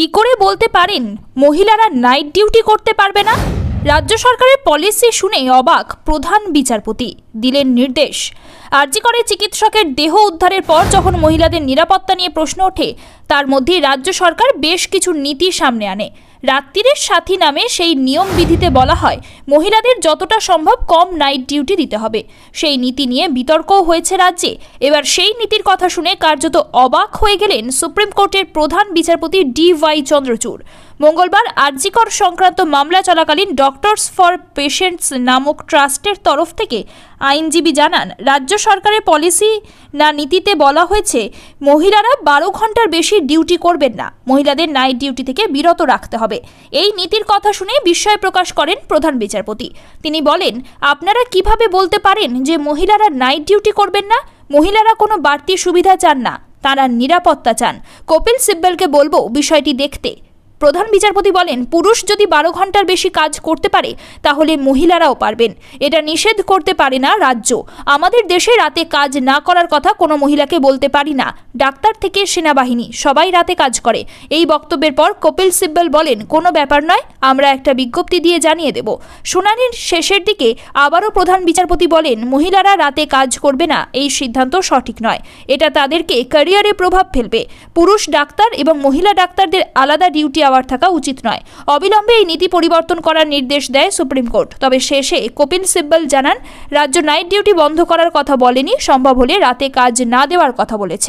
কি করে বলতে পারেন মহিলারা নাইট ডিউটি করতে পারবে না? রাজ্য সরকারের পলিসি শুনে অবাক প্রধান বিচারপতি, দিলেন নির্দেশ। আরজি করে চিকিৎসকের দেহ উদ্ধারের পর যখন মহিলাদের নিরাপত্তা নিয়ে প্রশ্ন ওঠে, তার মধ্যে রাজ্য সরকার বেশ কিছু নীতি সামনে আনে। রাত্রিরের সাথী নামে সেই নিয়ম বিধিতে বলা হয় মহিলাদের যতটা সম্ভব কম নাইট ডিউটি দিতে হবে। সেই নীতি নিয়ে বিতর্কও হয়েছে রাজ্যে। এবার সেই নীতির কথা শুনে কার্যত অবাক হয়ে গেলেন সুপ্রিম কোর্টের প্রধান বিচারপতি DY চন্দ্রচূড়। মঙ্গলবার আরজি কর সংক্রান্ত মামলা চলাকালীন ডক্টরস ফর পেশেন্টস নামক ট্রাস্টের তরফ থেকে আইনজীবী জানান, রাজ্য সরকারের পলিসি না নীতিতে বলা হয়েছে মহিলারা 12 ঘন্টার বেশি ডিউটি করবেন না, মহিলাদের নাইট ডিউটি থেকে বিরত রাখতে হবে। এই নীতির কথা শুনে বিস্ময় প্রকাশ করেন প্রধান বিচারপতি। তিনি বলেন, আপনারা কিভাবে বলতে পারেন যে মহিলারা নাইট ডিউটি করবেন না? মহিলারা কোনো বাড়তি সুবিধা চান না, তারা নিরাপত্তা চান। কপিল সিব্বলকে বলবো বিষয়টি দেখতে। প্রধান বিচারপতি বলেন, পুরুষ যদি 12 ঘন্টার বেশি কাজ করতে পারে তাহলে মহিলারাও পারবেন। এটা নিষেধ করতে পারে না রাজ্য। আমাদের দেশে রাতে কাজ না করার কথা কোনো মহিলাকে বলতে পারি না। ডাক্তার থেকে সেনাবাহিনী সবাই রাতে কাজ করে। এই বক্তব্যের পর কপিল সিব্বল বলেন, কোনো ব্যাপার নয়, আমরা একটা বিজ্ঞপ্তি দিয়ে জানিয়ে দেব। শুনানির শেষের দিকে আবারও প্রধান বিচারপতি বলেন, মহিলারা রাতে কাজ করবে না এই সিদ্ধান্ত সঠিক নয়। এটা তাদেরকে ক্যারিয়ারে প্রভাব ফেলবে। পুরুষ ডাক্তার এবং মহিলা ডাক্তারদের আলাদা ডিউটি থাকা উচিত নয়। অবিলম্বে এই নীতি পরিবর্তন করার নির্দেশ দেয় সুপ্রিম কোর্ট। তবে শেষে কপিল সিব্বল জানান, রাজ্য নাইট ডিউটি বন্ধ করার কথা বলেনি, সম্ভব হলে রাতে কাজ না দেওয়ার কথা বলেছে।